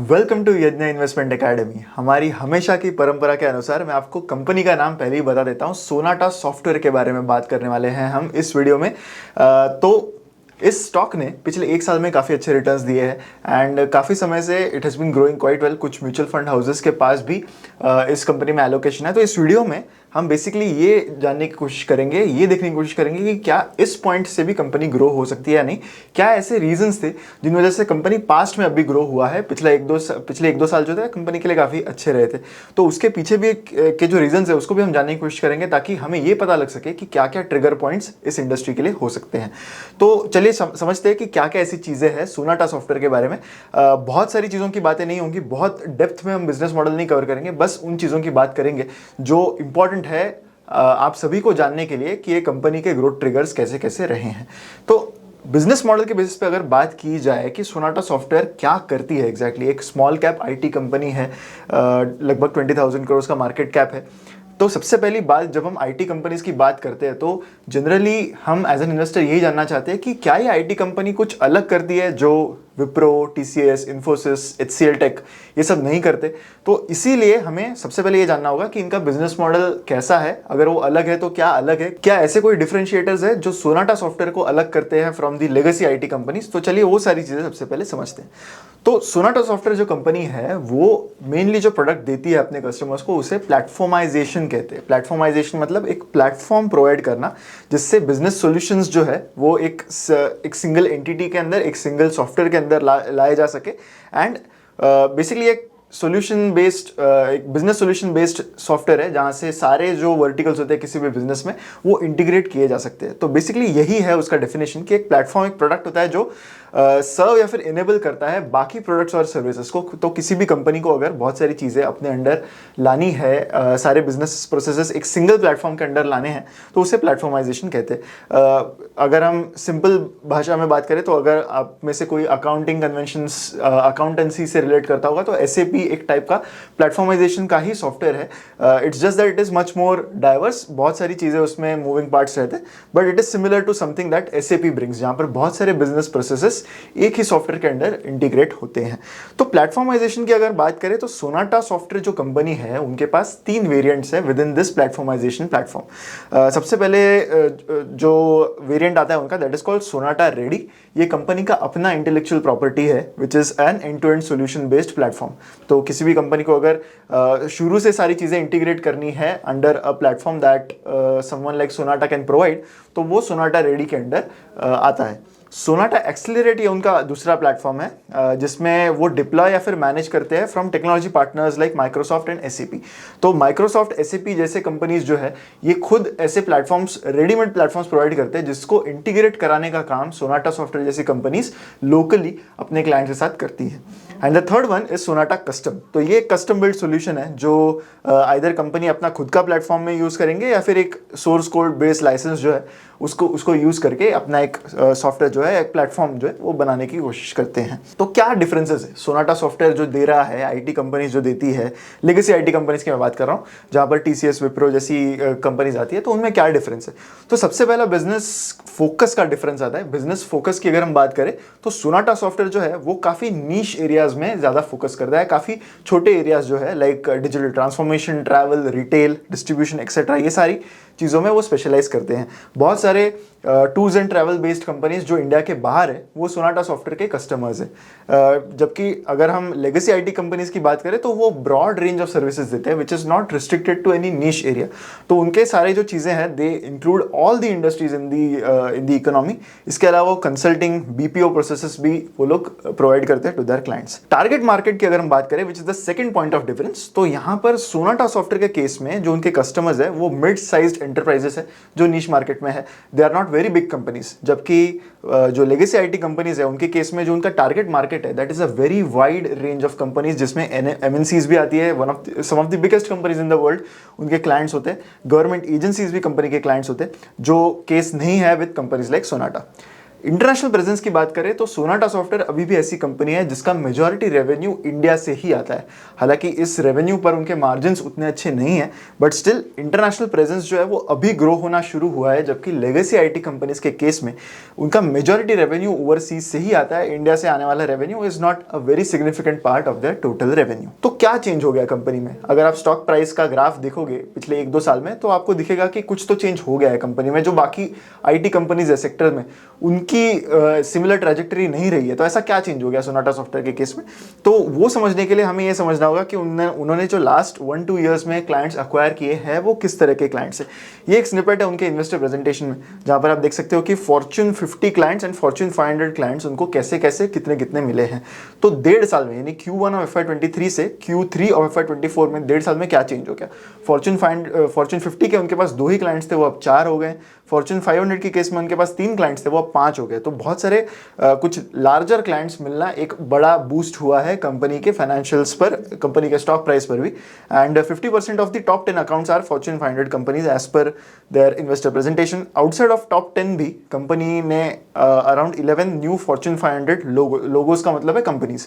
Welcome to यज्ञ investment academy. हमारी हमेशा की परंपरा के अनुसार मैं आपको कंपनी का नाम पहले ही बता देता हूँ। सोनाटा सॉफ्टवेयर के बारे में बात करने वाले हैं हम इस वीडियो में। तो इस स्टॉक ने पिछले एक साल में काफ़ी अच्छे रिटर्न्स दिए हैं एंड काफ़ी समय से it has been growing quite well. कुछ म्यूचुअल फंड हाउसेस के पास भी इस कंपनी में एलोकेशन है। तो इस वीडियो में हम बेसिकली ये जानने की कोशिश करेंगे, ये देखने की कोशिश करेंगे कि क्या इस पॉइंट से भी कंपनी ग्रो हो सकती है या नहीं। क्या ऐसे रीजंस थे जिन वजह से कंपनी पास्ट में अभी ग्रो हुआ है। पिछले एक दो साल जो थे कंपनी के लिए काफ़ी अच्छे रहे थे। तो उसके पीछे भी के जो रीजंस है उसको भी हम जानने की कोशिश करेंगे ताकि हमें ये पता लग सके कि क्या क्या ट्रिगर पॉइंट्स इस इंडस्ट्री के लिए हो सकते हैं। तो चलिए समझते हैं कि क्या क्या ऐसी चीज़ें हैं सोनाटा सॉफ्टवेयर के बारे में। बहुत सारी चीज़ों की बातें नहीं होंगी, बहुत डेप्थ में हम बिजनेस मॉडल नहीं कवर करेंगे, बस उन चीज़ों की बात करेंगे जो इंपॉर्टेंट है आप सभी को जानने के लिए कि ये कंपनी के ग्रोथ ट्रिगर्स कैसे कैसे रहे हैं। तो बिजनेस मॉडल के बेसिस पे अगर बात की जाए कि सोनाटा सॉफ्टवेयर क्या करती है एग्जैक्टली, एक स्मॉल कैप आईटी कंपनी है, लगभग 20,000 करोड़ का मार्केट कैप है। तो सबसे पहली बात, जब हम आईटी कंपनीज की बात करते हैं तो जनरली हम एज एन इन्वेस्टर यही जानना चाहते हैं कि क्या ये आईटी कंपनी कुछ अलग करती है जो विप्रो, टीसीएस, इन्फोसिस, एचसीएल टेक ये सब नहीं करते। तो इसीलिए हमें सबसे पहले ये जानना होगा कि इनका बिजनेस मॉडल कैसा है, अगर वो अलग है तो क्या अलग है, क्या ऐसे कोई डिफरेंशिएटर्स है जो सोनाटा सॉफ्टवेयर को अलग करते हैं from the legacy IT companies. तो चलिए वो सारी चीज़ें सबसे पहले समझते हैं। तो सोनाटा सॉफ्टवेयर जो कंपनी है वो मेनली जो प्रोडक्ट देती है अपने कस्टमर्स को उसे प्लेटफॉर्माइजेशन कहते हैं। प्लेटफॉर्माइजेशन मतलब एक प्लेटफॉर्म प्रोवाइड करना जिससे बिजनेस सॉल्यूशंस जो है वो एक सिंगल एंटिटी के अंदर, एक सिंगल सॉफ्टवेयर के अंदर लाए जा सके एंड बेसिकली एक सोल्यूशन बेस्ड, एक बिजनेस सोल्यूशन बेस्ड सॉफ्टवेयर है जहाँ से सारे जो वर्टिकल्स होते हैं किसी भी बिजनेस में वो इंटीग्रेट किए जा सकते हैं। तो बेसिकली यही है उसका डेफिनेशन कि एक प्लेटफॉर्म, एक प्रोडक्ट होता है जो सर्व या फिर इनेबल करता है बाकी प्रोडक्ट्स और सर्विसेज को। तो किसी भी कंपनी को अगर बहुत सारी चीज़ें अपने अंडर लानी है, सारे बिजनेस प्रोसेसेस एक सिंगल प्लेटफॉर्म के अंडर लाने हैं तो उसे प्लेटफॉर्माइजेशन कहते हैं। अगर हम सिंपल भाषा में बात करें तो अगर आप में से कोई अकाउंटिंग कन्वेंशंस, अकाउंटेंसी से रिलेट करता होगा तो एसएपी एक टाइप का प्लेटफॉर्माइजेशन का ही सॉफ्टवेयर है। It's just that it is much more diverse, बहुत सारी चीज़ें उसमें मूविंग पार्ट्स रहते हैं, but it is similar to something that SAP brings, जहाँ पर बहुत सारे बिजनेस प्रोसेसेस एक ही सॉफ्टवेयर के अंदर इंटीग्रेट होते हैं। तो प्लेटफॉर्माइजेशन की अगर बात करें तो सोनाटा सॉफ्टवेयर जो कंपनी है उनके पास 3 वेरिएंट्स हैं with in this platformisation platform. सबसे पहले जो वेरिएंट आता है उनका that is called Sonata ready. ये कंपनी का अपना इंटेलेक्चुअल प्रॉपर्टी है which is an end to end solution based platform. तो किसी भी कंपनी को अगर शुरू से सारी चीज़ें इंटीग्रेट करनी है under a platform that someone like Sonata can provide तो वो सोनाटा रेडी के अंडर आता है। सोनाटा एक्सेलरेट ये उनका दूसरा प्लेटफॉर्म है जिसमें वो डिप्लॉय या फिर मैनेज करते हैं from technology partners like Microsoft and SAP. तो माइक्रोसॉफ्ट, एसएपी जैसे कंपनीज जो है ये खुद ऐसे प्लेटफॉर्म्स, रेडीमेड प्लेटफॉर्म्स प्रोवाइड करते हैं जिसको इंटीग्रेट कराने का काम सोनाटा सॉफ्टवेयर जैसी कंपनीज लोकली अपने क्लाइंट के साथ करती है। And the third one is Sonata custom. तो ये कस्टम बिल्ड सोल्यूशन है जो आइदर कंपनी अपना खुद का प्लेटफॉर्म में यूज़ करेंगे या फिर एक सोर्स कोड बेस्ड लाइसेंस जो है उसको यूज़ करके अपना एक सॉफ्टवेयर जो है, एक प्लेटफॉर्म जो है वो बनाने की कोशिश करते हैं। तो क्या डिफरेंसेस है सोनाटा सॉफ्टवेयर जो दे रहा है, आईटी कंपनीज जो देती है, लेगेसी आईटी कंपनीज की मैं बात कर रहा हूँ जहाँ पर टीसीएस, विप्रो जैसी कंपनीज आती है, तो उनमें क्या डिफरेंस है। तो सबसे पहला बिजनेस फोकस का डिफरेंस आता है। बिजनेस फोकस की अगर हम बात करें तो सोनाटा सॉफ्टवेयर जो है वो काफ़ी नीश एरियाज में ज़्यादा फोकस करता है। काफ़ी छोटे एरियाज जो है like digital transformation, travel, retail, distribution etcetera, ये सारी चीज़ों में वो स्पेशलाइज करते हैं। बहुत सारे tours and travel based companies जो इंडिया के बाहर है वो सोनाटा सॉफ्टवेयर के कस्टमर्स हैं। जबकि अगर हम लेगेसी आईटी कंपनीज की बात करें तो वो ब्रॉड रेंज ऑफ सर्विसेज देते हैं which is not restricted to any niche area. तो उनके सारे जो चीज़ें हैं they include all the industries in the economy. इसके अलावा वो कंसल्टिंग, बीपीओ प्रोसेसेस भी वो लोग प्रोवाइड करते हैं to their clients. Target market की अगर हम बात करें which is the second point of difference, तो यहाँ पर सोनाटा सॉफ्टवेयर के केस में जो उनके कस्टमर्स है वो मिड साइज्ड एंटरप्राइजेस है जो नीश मार्केट में है। They are not very big companies. जबकि जो लेगेसी आईटी कंपनीज है उनके केस में जो उनका टारगेट मार्केट है that is a very wide range of companies जिसमें एमएनसीज भी आती है। Some of the biggest companies in the world उनके क्लाइंट्स होते हैं। गवर्नमेंट एजेंसीज भी कंपनी के क्लाइंट्स होते हैं, जो केस नहीं है with companies like Sonata. International presence की बात करें तो सोनाटा सॉफ्टवेयर अभी भी ऐसी कंपनी है जिसका मेजॉरिटी रेवेन्यू इंडिया से ही आता है। हालांकि इस रेवेन्यू पर उनके मार्जिन्स उतने अच्छे नहीं है, बट स्टिल इंटरनेशनल प्रेजेंस जो है वो अभी ग्रो होना शुरू हुआ है, जबकि लेगेसी आईटी कंपनीज के केस में उनका मेजॉरिटी रेवेन्यू ओवरसीज से ही आता है। इंडिया से आने वाला revenue is not a very significant part of their total revenue. तो क्या चेंज हो गया कंपनी में? अगर आप स्टॉक प्राइस का ग्राफ देखोगे पिछले 1-2 साल में तो आपको दिखेगा कि कुछ तो चेंज हो गया है कंपनी में, जो बाकी आईटी कंपनीज है सेक्टर में उनकी सिमिलर ट्रैजेक्टरी नहीं रही है। तो ऐसा क्या चेंज हो गया सोनाटा सॉफ्टवेयर के केस में? तो वो समझने के लिए हमें ये समझना होगा कि उन्होंने जो लास्ट 1-2 ईयर्स में क्लाइंट्स अक्वायर किए हैं वो किस तरह के क्लाइंट्स है। ये एक स्निपेट है उनके इन्वेस्टर प्रेजेंटेशन में, जहां पर आप देख सकते हो कि Fortune 50 clients and Fortune 500 clients उनको कैसे कैसे कितने कितने मिले हैं। तो 1.5 साल में, यानी Q1 ऑफ FY23 से Q3 ऑफ FY24 में 1.5 साल में क्या चेंज हो गया? फॉर्च्यून 50 के उनके पास 2 ही क्लाइंट्स थे, वो अब 4 हो गए। फॉर्च्यून 500 के केस में उनके पास 3 क्लाइंट्स थे, वो अब 5 हो गए। तो बहुत सारे कुछ लार्जर क्लाइंट्स मिलना एक बड़ा बूस्ट हुआ है कंपनी के फाइनेंशियल्स पर, कंपनी के स्टॉक प्राइस पर भी। And 50% of the top 10 accounts are Fortune 500 companies as per their investor presentation. Outside of top 10 भी कंपनी ने अराउंड 11 न्यू फॉर्च्यून 500 लोगोज का मतलब है कंपनीज,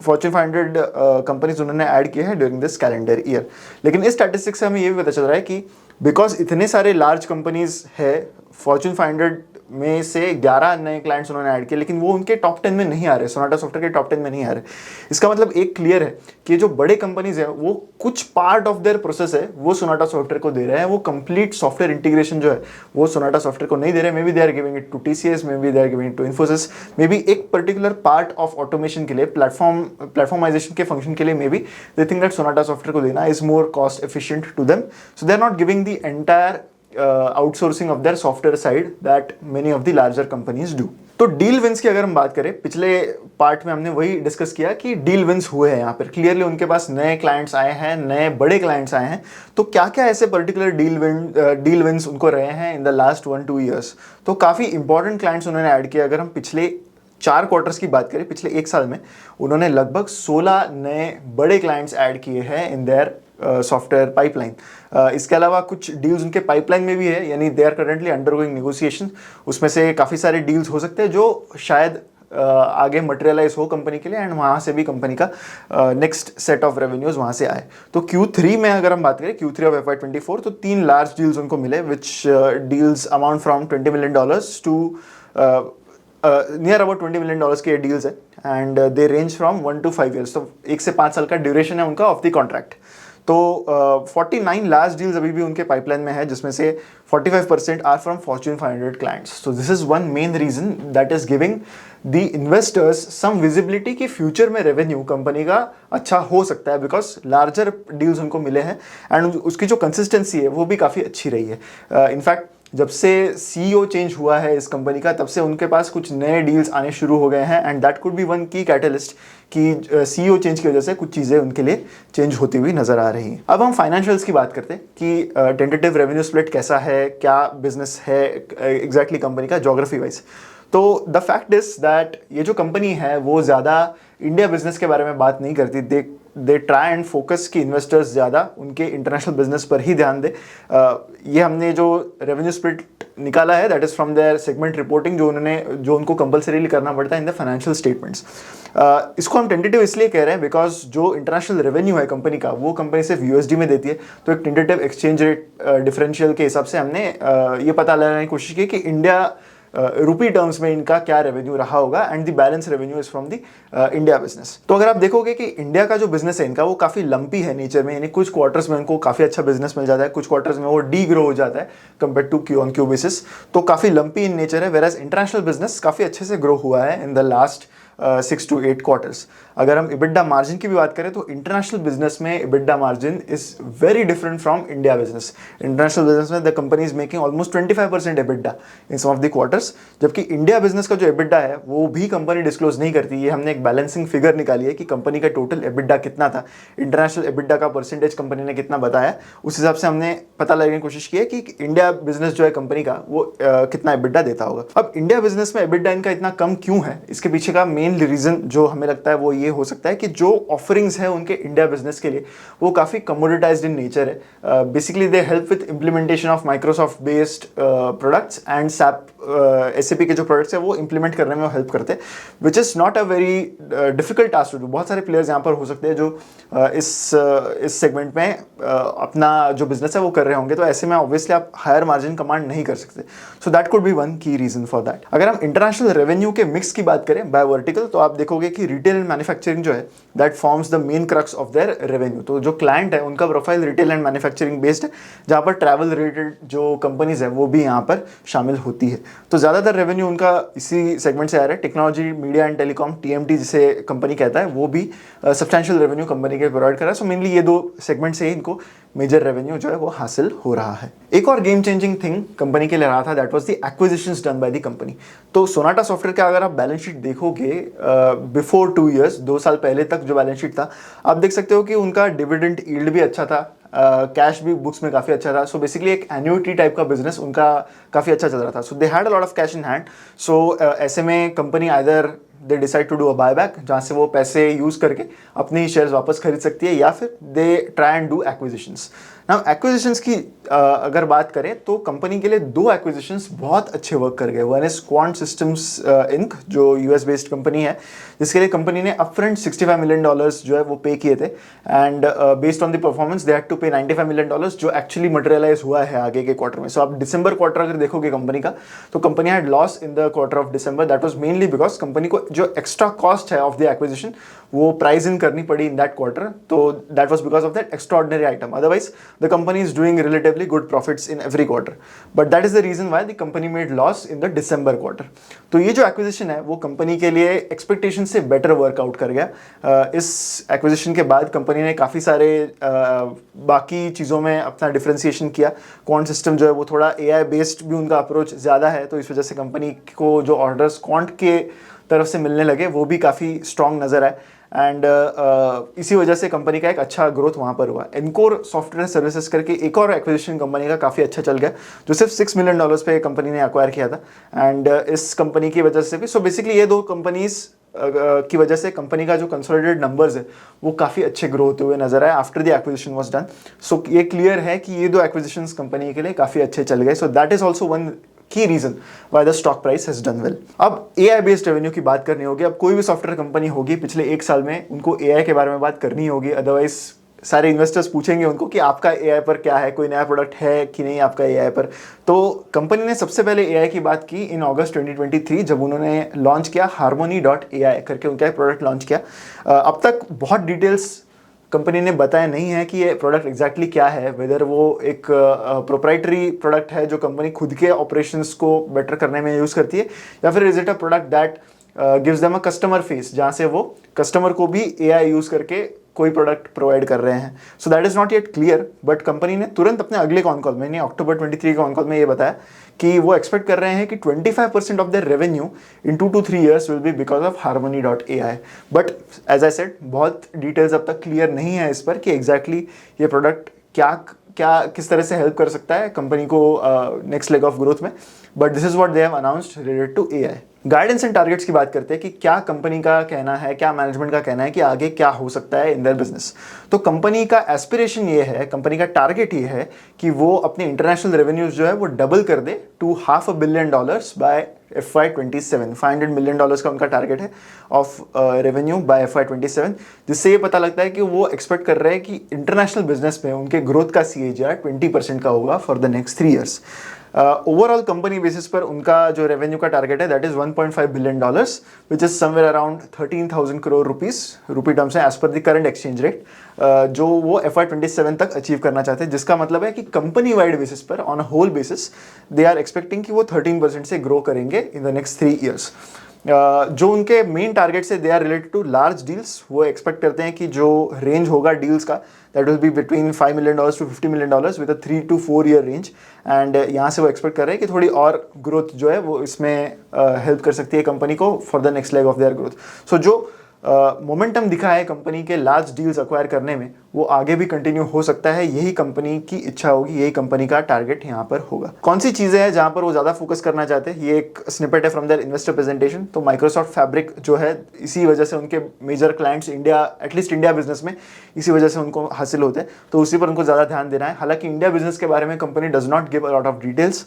फॉर्च्यून 500 कंपनीज उन्होंने ऐड किए हैं ड्यूरिंग दिस कैलेंडर ईयर। लेकिन इस स्टैटिस्टिक्स से हमें ये भी पता चल रहा है कि बिकॉज इतने सारे लार्ज कंपनीज है, फॉर्च्यून 500 में से 11 नए क्लाइंट्स उन्होंने ऐड किए, लेकिन वो उनके टॉप 10 में नहीं आ रहे, सोनाटा सॉफ्टवेयर के टॉप 10 में नहीं आ रहे। इसका मतलब एक क्लियर है कि जो बड़े कंपनीज है वो कुछ पार्ट ऑफ देयर प्रोसेस है वो सोनाटा सॉफ्टवेयर को दे रहे हैं, वो कंप्लीट सॉफ्टवेयर इंटीग्रेशन जो है वो सोनाटा सॉफ्टवेयर को नहीं दे रहे। Maybe they are giving it to TCS, maybe they are giving it to Infosys, maybe एक पर्टिकुलर पार्ट ऑफ ऑटोमेशन के लिए, प्लेटफॉर्माइजेशन के फंक्शन के लिए maybe they think that Sonata software को देना is more cost efficient to them, so they are not giving the entire outsourcing of their software side that many of the larger companies do. तो deal wins की अगर हम बात करें, पिछले part में हमने वही डिस्कस किया कि डील विंस हुए हैं यहाँ पर, क्लियरली उनके पास नए क्लाइंट्स आए हैं, नए बड़े क्लाइंट्स आए हैं। तो क्या क्या ऐसे पर्टिकुलर डील विंस उनको रहे हैं इन द लास्ट 1-2 ईयर्स? तो काफ़ी इंपॉर्टेंट क्लाइंट्स उन्होंने ऐड किया। अगर हम पिछले 4 क्वार्टर्स की बात करें, पिछले 1 साल में उन्होंने लगभग 16 नए बड़े क्लाइंट्स ऐड किए हैं इन देयर सॉफ्टवेयर पाइपलाइन। इसके अलावा कुछ डील्स उनके पाइपलाइन में भी है, यानी they are currently undergoing negotiation. उसमें से काफ़ी सारे डील्स हो सकते हैं जो शायद आगे मटेरियलाइज हो कंपनी के लिए, एंड वहाँ से भी कंपनी का नेक्स्ट सेट ऑफ रेवेन्यूज वहाँ से आए। तो Q3 में अगर हम बात करें, Q3 ऑफ FY24, तो 3 लार्ज डील्स उनको मिले, which deals amount from $20 million to near about $20 million के डील्स है, and they range from 1 to 5 years। तो 1 से 5 साल का ड्यूरेशन है उनका ऑफ द कॉन्ट्रैक्ट। तो 49 लार्ज डील्स अभी भी उनके पाइपलाइन में है, जिसमें से 45% are from Fortune 500 clients. So this is one main reason that is giving the investors some visibility कि फ्यूचर में रेवेन्यू कंपनी का अच्छा हो सकता है, बिकॉज लार्जर डील्स उनको मिले हैं एंड उसकी जो कंसिस्टेंसी है वो भी काफ़ी अच्छी रही है। इनफैक्ट जब से CEO चेंज हुआ है इस कंपनी का, तब से उनके पास कुछ नए डील्स आने शुरू हो गए हैं, and that could be one की कैटलिस्ट कि CEO चेंज की वजह से कुछ चीज़ें उनके लिए चेंज होती हुई नजर आ रही हैं। अब हम फाइनेंशियल्स की बात करते हैं कि टेंटेटिव रेवेन्यू स्प्लिट कैसा है, क्या बिजनेस है एग्जैक्टली कंपनी का ज्योग्राफी वाइज। तो द फैक्ट इज दैट ये जो कंपनी है वो ज़्यादा इंडिया बिजनेस के बारे में बात नहीं करती। दे ट्राई एंड फोकस कि इन्वेस्टर्स ज़्यादा उनके इंटरनेशनल बिजनेस पर ही ध्यान दे। ये हमने जो रेवेन्यू स्प्लिट निकाला है that is from their segment reporting, जो उनको कंपलसरीली करना पड़ता है इन द फाइनेंशियल स्टेटमेंट्स। इसको हम टेंटेटिव इसलिए कह रहे हैं बिकॉज जो इंटरनेशनल रेवेन्यू है कंपनी का वो कंपनी सिर्फ USD में देती है। तो एक टेंटेटिव एक्सचेंज रेट डिफरेंशियल के हिसाब से हमने ये पता लगाने की कोशिश की कि इंडिया रुपी टर्म्स में इनका क्या रेवेन्यू रहा होगा, and the balance revenue is from the India business. तो अगर आप देखोगे कि इंडिया का जो बिजनेस है इनका वो काफ़ी लंपी है नेचर में, यानी कुछ क्वार्टर्स में उनको काफ़ी अच्छा बिजनेस मिल जाता है, कुछ क्वार्टर्स में वो डी ग्रो हो जाता है कंपेयर टू Q-on-Q बेसिस। तो काफ़ी लंपी इन नेचर है, वेराज इंटरनेशनल बिजनेस काफ़ी अच्छे से ग्रो हुआ है in the last 6 to 8 quarters. अगर हम EBITDA मार्जिन की भी बात करें तो इंटरनेशनल बिजनेस में EBITDA margin is very different from India business. International business में the company is making almost 25% EBITDA in some of the quarters, जबकि इंडिया बिजनेस का जो EBITDA है वो भी कंपनी डिस्क्लोज नहीं करती। ये हमने एक बैलेंसिंग फिगर निकाली है कि कंपनी का टोटल EBITDA कितना था, इंटरनेशनल EBITDA का परसेंटेज कंपनी ने कितना बताया, उस हिसाब से हमने पता लगाने की कोशिश की है कि इंडिया बिजनेस जो है कंपनी का वो कितना EBITDA देता होगा। अब इंडिया बिजनेस में EBITDA इनका इतना कम क्यों है, इसके पीछे का मेन रीजन जो हमें लगता है वो ये हो सकता है कि जो ऑफरिंग्स है उनके इंडिया बिजनेस के लिए वो काफ़ी कमोडिटाइज्ड इन नेचर है। Basically they help with implementation of Microsoft based products and SAP SAP के जो प्रोडक्ट्स है वो इंप्लीमेंट करने में हेल्प करते हैं, which is not a very difficult task to do. बहुत सारे प्लेयर्स यहाँ पर हो सकते हैं जो इस सेगमेंट में अपना जो बिजनेस है वो कर रहे होंगे, तो ऐसे में ऑब्वियसली आप हायर मार्जिन कमांड नहीं कर सकते। So that could be one key reason for that. अगर हम इंटरनेशनल रेवेन्यू के मिक्स की बात करें बाय वर्टिकल, तो आप देखोगे कि रिटेल एंड मैन्युफैक्चरिंग जो है that forms the main crux of their revenue. तो जो क्लाइंट है उनका profile retail and manufacturing based है, जहाँ पर ट्रैवल रिलेटेड जो कंपनीज है वो भी यहाँ पर शामिल होती है। तो ज़्यादातर रेवेन्यू उनका इसी सेगमेंट से आ रहा है। Technology, media and telecom, TMT जिसे कंपनी कहता है, वो भी सब्सटैंशियल रेवेन्यू कंपनी के प्रोवाइड कर रहा है। सो मेनली ये दो सेगमेंट से ही इनको मेजर रेवेन्यू जो है वो हासिल हो रहा है। एक और गेम चेंजिंग थिंग कंपनी के लिए रहा था, that was the acquisitions done by the company. तो सोनाटा सॉफ्टवेयर का अगर आप बैलेंस शीट देखोगे बिफोर 2 इयर्स, 2 साल पहले तक जो बैलेंस शीट था, आप देख सकते हो कि उनका डिविडेंड यील्ड भी अच्छा था, कैश भी बुक्स में काफ़ी अच्छा था। सो बेसिकली एक एन्युटी टाइप का बिजनेस उनका काफ़ी अच्छा चल रहा था। So they had a lot of cash in hand. So ऐसे में company either they decide to do a buyback, जहाँ से वो पैसे यूज़ करके अपने शेयर्स वापस खरीद सकती है, या फिर they try and do acquisitions. Now acquisitions की अगर बात करें तो कंपनी के लिए 2 एक्विजिशंस बहुत अच्छे वर्क कर गए। One is quant systems Inc, जो US बेस्ड कंपनी है, जिसके लिए कंपनी ने अपफ्रंट $65 मिलियन जो है वो पे किए थे, and based on the performance they had to pay $95 million, जो एक्चुअली मटेरियलाइज हुआ है आगे के क्वार्टर में। सो आप दिसंबर क्वार्टर अगर देखोगे कंपनी का, तो company had loss in the quarter of December. That was mainly because company को जो एक्स्ट्रा कॉस्ट है ऑफ द एक्विजिशन वो प्राइस इन करनी पड़ी इन दैट क्वार्टर। तो that was because of that extraordinary item. Otherwise the company is doing relatively good profits in every quarter, but that is the reason why the company made loss in the December quarter. तो ये जो acquisition है वो company के लिए expectation से better workout कर गया। इस एक्विजिशन के बाद कंपनी ने काफ़ी सारे बाकी चीज़ों में अपना डिफ्रेंसिएशन किया। क्वांट सिस्टम जो है वो थोड़ा AI बेस्ड भी उनका अप्रोच ज़्यादा है, तो इस वजह से कंपनी को जो ऑर्डर्स क्वांट के तरफ से मिलने लगे वो भी काफ़ी स्ट्रॉन्ग नज़र आए, एंड इसी वजह से कंपनी का एक अच्छा ग्रोथ वहाँ पर हुआ। एनकोर सॉफ्टवेयर सर्विसेज करके एक और एक्विजिशन कंपनी का काफ़ी अच्छा चल गया, जो सिर्फ $6 मिलियन पे कंपनी ने एक्वायर किया था, एंड इस कंपनी की वजह से भी। सो बेसिकली ये 2 कंपनीज की वजह से कंपनी का जो कंसोलिडेटेड नंबर्स है वो काफ़ी अच्छे ग्रो होते हुए नजर आए after the acquisition was done. So ये क्लियर है कि ये 2 एक्विजिशंस कंपनी के लिए काफ़ी अच्छे चल गए। So that is also one key reason why the stock price has done well. अब AI बेस्ड रेवेन्यू की बात करनी होगी। अब कोई भी सॉफ्टवेयर कंपनी होगी पिछले 1 साल में उनको AI के बारे में बात करनी होगी, अदरवाइज सारे इन्वेस्टर्स पूछेंगे उनको कि आपका AI पर क्या है, कोई नया प्रोडक्ट है कि नहीं आपका AI पर। तो कंपनी ने सबसे पहले AI की बात की इन अगस्त 2023, जब उन्होंने लॉन्च किया Harmony.ai करके उनका एक प्रोडक्ट लॉन्च किया। अब तक बहुत डिटेल्स कंपनी ने बताया नहीं है कि ये प्रोडक्ट एग्जैक्टली क्या है, वेदर वो एक प्रोप्राइटरी प्रोडक्ट है जो कंपनी खुद के ऑपरेशंस को बेटर करने में यूज़ करती है, या फिर is it a product that gives them a customer face, जहाँ से वो कस्टमर को भी AI यूज़ करके कोई प्रोडक्ट प्रोवाइड कर रहे हैं। So that is not yet clear, but company ने तुरंत अपने अगले कॉन कॉल में, अक्टूबर 23 के कॉन कॉल में ये बताया कि वो एक्सपेक्ट कर रहे हैं कि 25% of their revenue in 2 to 3 years will be because of Harmony.ai। But as I said, बहुत डिटेल्स अब तक क्लियर नहीं है इस पर कि एग्जैक्टली ये प्रोडक्ट किस तरह से हेल्प कर सकता है कंपनी को नेक्स्ट लेग ऑफ ग्रोथ में। But this is what they have announced related to AI। Guidance and targets की बात करते हैं कि क्या कंपनी का कहना है, क्या मैनेजमेंट का कहना है कि आगे क्या हो सकता है इन देयर बिजनेस। तो कंपनी का एस्पिरेशन ये है, कंपनी का टारगेट ये है कि वो अपने इंटरनेशनल रेवेन्यूज जो है वो डबल कर दे to $500 million by FY27। $500 million का उनका टारगेट है ऑफ रेवेन्यू बाय FY27, जिससे ये पता लगता है कि वो एक्सपेक्ट कर रहे हैं कि इंटरनेशनल बिजनेस में उनके ग्रोथ का CAGR 20% का होगा for the next 3 years। Overall company basis पर उनका जो रेवेन्यू का टारगेट है that is $1.5 billion, which is somewhere around 13,000 crore rupees rupee terms है as per the current exchange rate, जो वो FY27 तक अचीव करना चाहते हैं। जिसका मतलब है कि कंपनी वाइड बेसिस पर on a whole basis they are expecting कि वो 13% से ग्रो करेंगे इन द नेक्स्ट 3 years। जो उनके मेन टारगेट से they are related to large deals, वो एक्सपेक्ट करते हैं कि जो रेंज होगा डील्स का that will be between $5 million to $50 million with a 3 to 4 year range, and यहाँ से वो एक्सपेक्ट कर रहे हैं कि थोड़ी और ग्रोथ जो है वो इसमें हेल्प कर सकती है कंपनी को for the next leg of their growth. So जो मोमेंटम दिखा है कंपनी के लार्ज डील्स एक्वायर करने में, वो आगे भी कंटिन्यू हो सकता है। यही कंपनी की इच्छा होगी, यही कंपनी का टारगेट यहाँ पर होगा। कौन सी चीज़ें हैं जहाँ पर वो ज़्यादा फोकस करना चाहते हैं, ये एक स्निपेट है फ्रॉम देयर इन्वेस्टर प्रेजेंटेशन। तो माइक्रोसॉफ्ट फैब्रिक जो है, इसी वजह से उनके major clients India, at least India business में इसी वजह से उनको हासिल होते हैं, तो उसी पर उनको ज़्यादा ध्यान देना है। हालांकि इंडिया बिजनेस के बारे में company does not give a lot of details.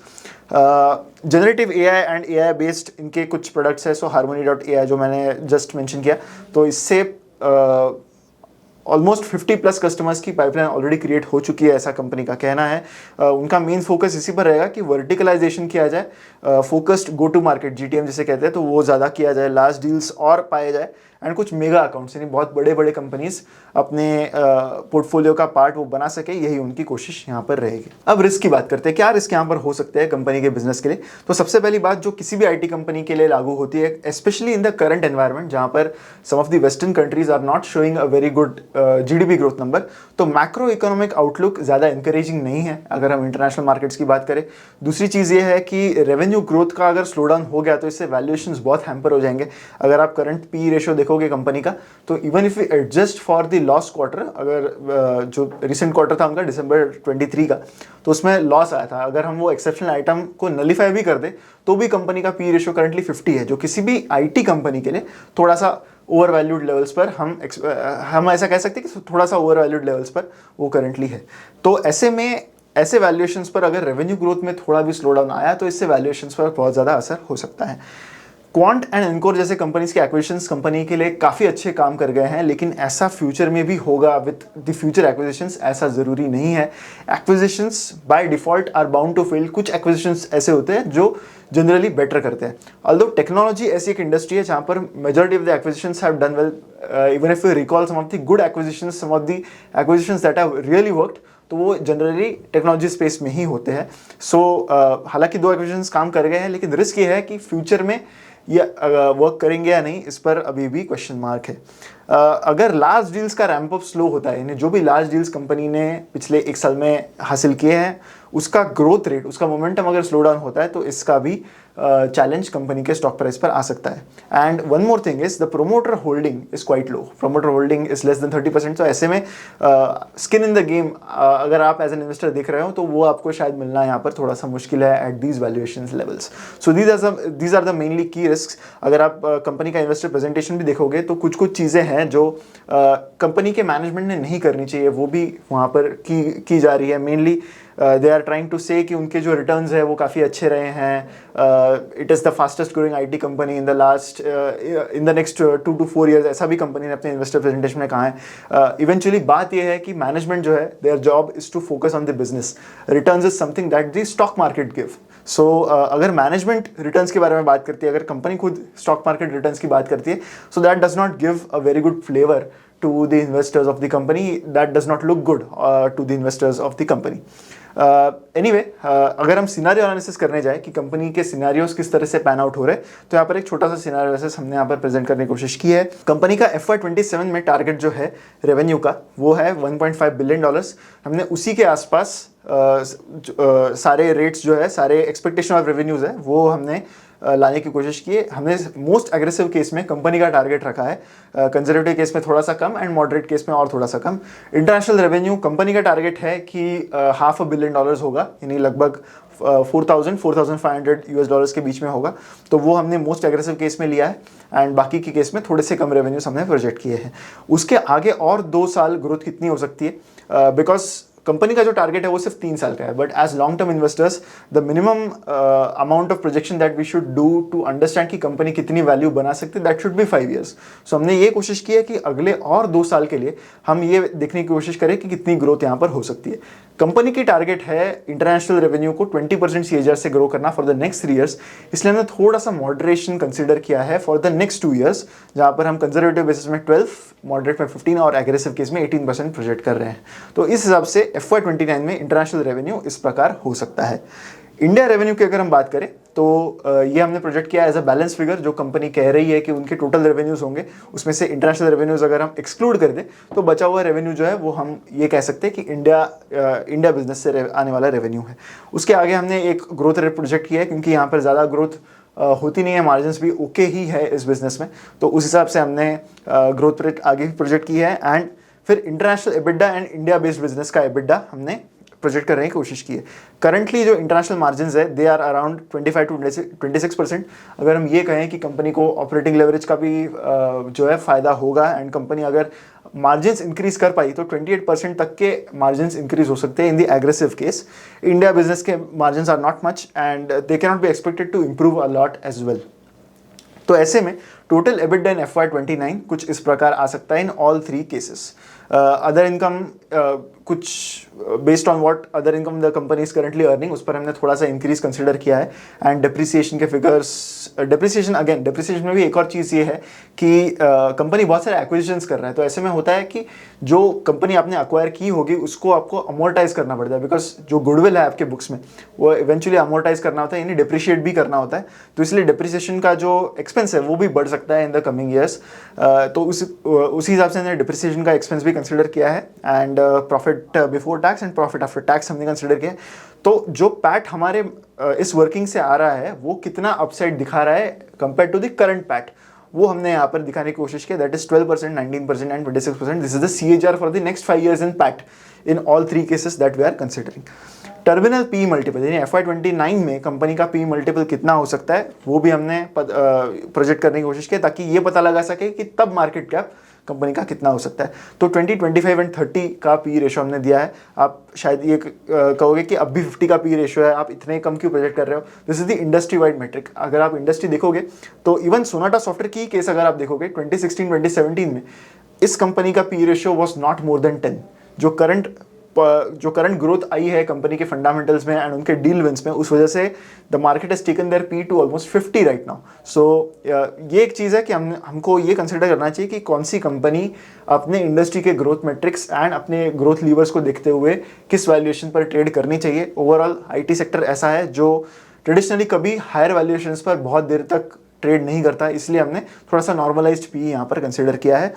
Generative AI and AI based इनके कुछ प्रोडक्ट्स है, सो harmony.ai जो मैंने जस्ट मेंशन किया, तो इससे ऑलमोस्ट 50+ कस्टमर्स की पाइपलाइन ऑलरेडी क्रिएट हो चुकी है, ऐसा कंपनी का कहना है। उनका मेन फोकस इसी पर रहेगा कि वर्टिकलाइजेशन किया जाए, focused go to market GTM जिसे कहते हैं, तो वो ज़्यादा किया जाए, लार्ज डील्स और पाए जाए, एंड कुछ मेगा अकाउंट्स यानी बहुत बड़े बड़े कंपनीज अपने पोर्टफोलियो का पार्ट वो बना सके, यही उनकी कोशिश यहाँ पर रहेगी। अब रिस्क की बात करते हैं, क्या रिस्क यहाँ पर हो सकते हैं कंपनी के बिजनेस के लिए। तो सबसे पहली बात जो किसी भी IT कंपनी के लिए लागू होती है, specially in the current environment जहाँ पर some of the western countries are not showing a very good GDP growth number, तो मैक्रो इकोनॉमिक आउटलुक ज़्यादा इंकरेजिंग नहीं है अगर हम इंटरनेशनल मार्केट्स की बात करें। दूसरी चीज़ ये है कि रेवेन्यू ग्रोथ का अगर स्लो डाउन हो गया तो इससे वैल्यूएशंस बहुत हैम्पर हो जाएंगे। अगर आप करंट PE रेशियो देखोगे कंपनी का, तो even if you adjust for the loss quarter, अगर जो रिसेंट क्वार्टर था उनका दिसंबर 23 का, तो उसमें लॉस आया था, अगर हम वो एक्सेप्शनल आइटम को नलीफाई भी कर दे तो भी कंपनी का PE रेशियो करंटली 50 है, जो किसी भी IT कंपनी के लिए थोड़ा सा ओवर वैल्यूड लेवल्स पर हम ऐसा कह सकते हैं कि थोड़ा सा ओवर वैल्यूड लेवल्स पर वो करंटली है। तो ऐसे में ऐसे वैल्यूएशंस पर अगर रेवेन्यू ग्रोथ में थोड़ा भी स्लो डाउन आया तो इससे वैल्यूएशंस पर बहुत ज़्यादा असर हो सकता है। क्वांट एंड एनकोर जैसे कंपनीज के एक्विजिशंस कंपनी के लिए काफ़ी अच्छे काम कर गए हैं, लेकिन ऐसा फ्यूचर में भी होगा विद द फ्यूचर एक्विजिशंस, ऐसा ज़रूरी नहीं है। Acquisitions by default are bound to fail. कुछ एक्विजिशंस ऐसे होते हैं जो जनरली बेटर करते हैं। ऑल्दो टेक्नोलॉजी ऐसी एक इंडस्ट्री है जहाँ पर majority of the acquisitions have done well, even if you recall some of the good acquisitions, some of the acquisitions that have really worked, तो वो जनरली टेक्नोलॉजी स्पेस में ही होते हैं। सो हालांकि 2 एक्विजिशंस काम कर गए हैं, लेकिन रिस्क ये है कि फ्यूचर में ये वर्क करेंगे या नहीं, इस पर अभी भी क्वेश्चन मार्क है। अगर लार्ज डील्स का रैंप अप स्लो होता है, यानी जो भी लार्ज डील्स कंपनी ने पिछले 1 साल में हासिल किए हैं, उसका ग्रोथ रेट, उसका मोमेंटम अगर स्लो डाउन होता है, तो इसका भी चैलेंज कंपनी के स्टॉक प्राइस पर आ सकता है। And one more thing is the promoter holding is quite low, promoter holding is less than 30%। तो ऐसे में स्किन इन द गेम अगर आप एज एन इन्वेस्टर देख रहे हो, तो वो आपको शायद मिलना यहाँ पर थोड़ा सा मुश्किल है at these valuation levels. So these are the mainly key risk. अगर आप कंपनी का इन्वेस्टर प्रेजेंटेशन भी देखोगे तो कुछ कुछ चीज़ें हैं जो कंपनी के मैनेजमेंट ने नहीं करनी चाहिए, वो भी वहाँ पर की जा रही है। Mainly they are trying to say कि उनके जो रिटर्न्स है वो काफ़ी अच्छे रहे हैं। It is the fastest growing IT company in the last in the next 2 to 4 years, ऐसा भी कंपनी ने अपने इन्वेस्टर प्रेजेंटेशन में कहा है। इवेंचुअली बात यह है कि मैनेजमेंट जो है, their job is to focus on the business, returns is something that the stock market give. So अगर मैनेजमेंट रिटर्न्स के बारे में बात करती है, अगर कंपनी खुद स्टॉक मार्केट रिटर्न्स की बात करती है, so that does not give a very good flavour to the investors of the company, that does not look good to the investors of the company. Anyway, अगर हम scenario analysis करने जाए कि company के सिनारियोज किस तरह से pan out हो रहे हैं, तो यहाँ पर एक छोटा सा सिनारियो एनालिसिस हमने यहाँ पर प्रेजेंट करने की कोशिश की है। कंपनी का FY27 में टारगेट जो है रेवेन्यू का, वो है $1.5 बिलियन। हमने उसी के आसपास सारे रेट्स जो है, सारे एक्सपेक्टेशन ऑफ रेवेन्यूज है, वो हमने लाने की कोशिश की है। हमने मोस्ट एग्रेसिव केस में कंपनी का टारगेट रखा है, कंजर्वेटिव केस में थोड़ा सा कम एंड मॉडरेट केस में और थोड़ा सा कम। इंटरनेशनल रेवेन्यू कंपनी का टारगेट है कि $500 million होगा, यानी लगभग 4,000-4,500 US डॉलर्स के बीच में होगा। तो वो हमने मोस्ट एग्रेसिव केस में लिया है, एंड बाकी के केस में थोड़े से कम रेवेन्यूज हमने प्रोजेक्ट किए हैं। उसके आगे और 2 साल ग्रोथ कितनी हो सकती है, बिकॉज कंपनी का जो टारगेट है वो सिर्फ 3 साल का है, but as long term investors the minimum amount of projection that we should do to understand कि कंपनी कितनी वैल्यू बना सकती है, that should be 5 years। So हमने ये कोशिश की है कि अगले और 2 साल के लिए हम ये देखने की कोशिश करें कि कितनी ग्रोथ यहाँ पर हो सकती है। कंपनी की टारगेट है इंटरनेशनल रेवेन्यू को 20% CAGR से ग्रो करना फॉर द नेक्स्ट 3 years, इसलिए हमने थोड़ा सा मॉडरेशन कंसिडर किया है फॉर द नेक्स्ट 2 years, जहाँ पर हम कंजर्वेटिव बेसिस में 12, मॉडरेट में 15 और एग्रेसिव केस में 18% प्रोजेक्ट कर रहे हैं। तो इस हिसाब से FY29 में इंटरनेशनल रेवेन्यू इस प्रकार हो सकता है। इंडिया रेवेन्यू की अगर हम बात करें तो ये हमने प्रोजेक्ट किया एज अ बैलेंस फिगर, जो कंपनी कह रही है कि उनके टोटल रेवेन्यूज होंगे, उसमें से इंटरनेशनल रेवेन्यूज अगर हम एक्सक्लूड कर दें तो बचा हुआ रेवेन्यू जो है वो हम ये कह सकते हैं कि इंडिया बिजनेस से आने वाला रेवेन्यू है। उसके आगे हमने एक ग्रोथ रेट प्रोजेक्ट किया है, क्योंकि यहाँ पर ज़्यादा ग्रोथ होती नहीं है, मार्जिन्स भी ओके ही है इस बिजनेस में। तो उस हिसाब से हमने ग्रोथ रेट आगे प्रोजेक्ट की है। एंड फिर international EBITDA and India based business का एबिडा हमने प्रोजेक्ट करने की कोशिश की है। करंटली जो इंटरनेशनल मार्जिन्स है दे आर अराउंड 25 to 26%। अगर हम ये कहें कि कंपनी को ऑपरेटिंग लेवरेज का भी जो है फ़ायदा होगा एंड कंपनी अगर मार्जिन्स इंक्रीज कर पाई तो 28% तक के मार्जिन्स इंक्रीज हो सकते हैं in the aggressive case. India business के margins are not much and they can not be expected to improve a lot as well. तो ऐसे में टोटल एबिटा इन FY29 कुछ इस प्रकार आ सकता है in all three cases. Other income कुछ based on what other income the company is currently earning उस पर हमने थोड़ा सा इंक्रीज कंसिडर किया है। एंड डिप्रिसिएशन के फिगर्स, डिप्रिसिएशन में भी एक और चीज़ ये है कि कंपनी बहुत सारे एक्विजिशंस कर रहा है। तो ऐसे में होता है कि जो कंपनी आपने अक्वायर की होगी उसको आपको अमोर्टाइज करना पड़ता है, बिकॉज जो गुडविल है आपके बुक्स में वो इवेंचुअली अमोर्टाइज करना होता है, यानी डिप्रिशिएट भी करना होता है। तो इसलिए डिप्रिसिएशन का जो एक्सपेंस है वो भी बढ़ सकता है इन द कमिंग ईयर्स। तो उसी हिसाब से हमने डिप्रिसिएशन का एक्सपेंस भी कंसिडर किया है। And profit before tax and profit after tax हमने कंसिडर किया है। तो जो पैट हमारे इस वर्किंग से आ रहा है वो कितना अपसाइड दिखा रहा है compare to the current PAT, वो हमने यहाँ पर दिखाने की कोशिश की। That is 12%, 19% and 26%। This is the CAGR for the next 5 years in PAT in all three cases that we are considering. Terminal P multiple यानी FY29 में कंपनी का पी मल्टीपल कितना हो सकता है वो भी हमने प्रोजेक्ट करने की कोशिश की, ताकि ये पता लगा सके कि तब मार्केट कैप कंपनी का कितना हो सकता है। तो 20, 25 एंड 30 का पी रेशो हमने दिया है। आप शायद ये कहोगे कि अब भी 50 का पी रेशो है, आप इतने कम क्यों प्रोजेक्ट कर रहे हो। This is the industry wide metric. अगर आप इंडस्ट्री देखोगे तो इवन सोनाटा सॉफ्टवेयर की केस अगर आप देखोगे 2016, 2017 में इस कंपनी का P ratio was not more than 10। जो करंट ग्रोथ आई है कंपनी के फंडामेंटल्स में एंड उनके डील विंस में, उस वजह से the market has taken their P to almost 50 right now. So ये एक चीज़ है कि हमको ये कंसिडर करना चाहिए कि कौन सी कंपनी अपने इंडस्ट्री के ग्रोथ मेट्रिक्स एंड अपने ग्रोथ लीवर्स को देखते हुए किस वैल्यूएशन पर ट्रेड करनी चाहिए। ओवरऑल IT सेक्टर ऐसा है जो ट्रेडिशनली कभी हायर वैल्यूएशंस पर बहुत देर तक ट्रेड नहीं करता, इसलिए हमने थोड़ा सा नॉर्मलाइज्ड पी यहाँ पर कंसिडर किया है।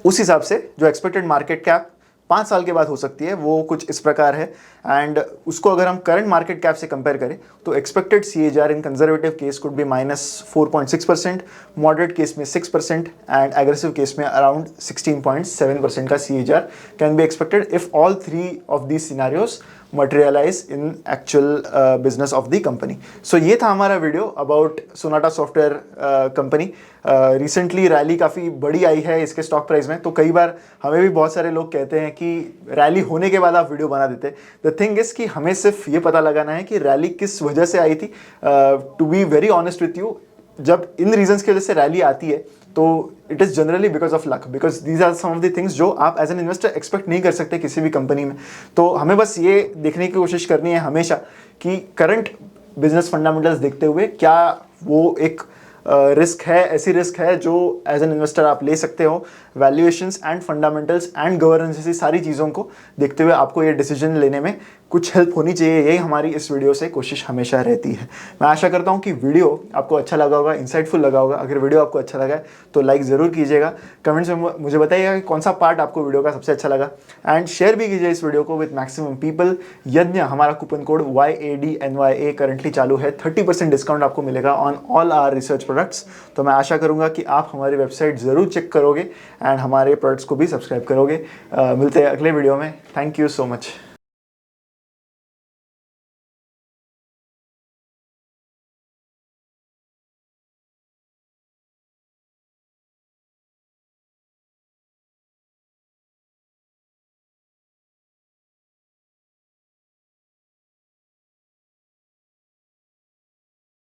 उस हिसाब से जो एक्सपेक्टेड मार्केट कैप 5 साल के बाद हो सकती है वो कुछ इस प्रकार है। एंड उसको अगर हम करंट मार्केट कैप से कंपेयर करें तो expected CAGR in conservative case could be -4.6%, moderate case में 6% एंड एग्रेसिव केस में अराउंड 16.7% का CAGR can be expected if all three of these scenarios materialise in actual business of the company. So ये था हमारा video about Sonata Software company. Recently rally काफ़ी बड़ी आई है इसके स्टॉक प्राइस में, तो कई बार हमें भी बहुत सारे लोग कहते हैं कि रैली होने के बाद आप वीडियो बना देते। द थिंग इज कि हमें सिर्फ ये पता लगाना है कि रैली किस वजह से आई थी। To be very honest with you, जब इन रीजंस की वजह से रैली आती है तो it is generally because of luck, because these are some of the things जो आप एज एन इन्वेस्टर एक्सपेक्ट नहीं कर सकते किसी भी कंपनी में। तो हमें बस ये देखने की कोशिश करनी है हमेशा कि करंट बिजनेस फंडामेंटल्स देखते हुए क्या वो एक रिस्क है, ऐसी रिस्क है जो एज एन इन्वेस्टर आप ले सकते हो। Valuations and fundamentals and governance जैसी सारी चीज़ों को देखते हुए आपको ये डिसीजन लेने में कुछ हेल्प होनी चाहिए, यही हमारी इस वीडियो से कोशिश हमेशा रहती है। मैं आशा करता हूँ कि वीडियो आपको अच्छा लगा होगा, इंसाइटफुल लगा होगा। अगर वीडियो आपको अच्छा लगा है तो लाइक ज़रूर कीजिएगा, कमेंट्स में मुझे बताइएगा कि कौन सा पार्ट आपको वीडियो का सबसे अच्छा लगा, एंड शेयर भी कीजिए इस वीडियो को विद मैक्सिमम पीपल। यज्ञ हमारा कूपन कोड YADNYA करंटली चालू है, 30% डिस्काउंट आपको मिलेगा on all our research products. तो मैं आशा करूँगा कि आप हमारी वेबसाइट ज़रूर चेक करोगे एंड हमारे प्रोडक्ट्स को भी सब्सक्राइब करोगे। मिलते हैं अगले वीडियो में। Thank you so much.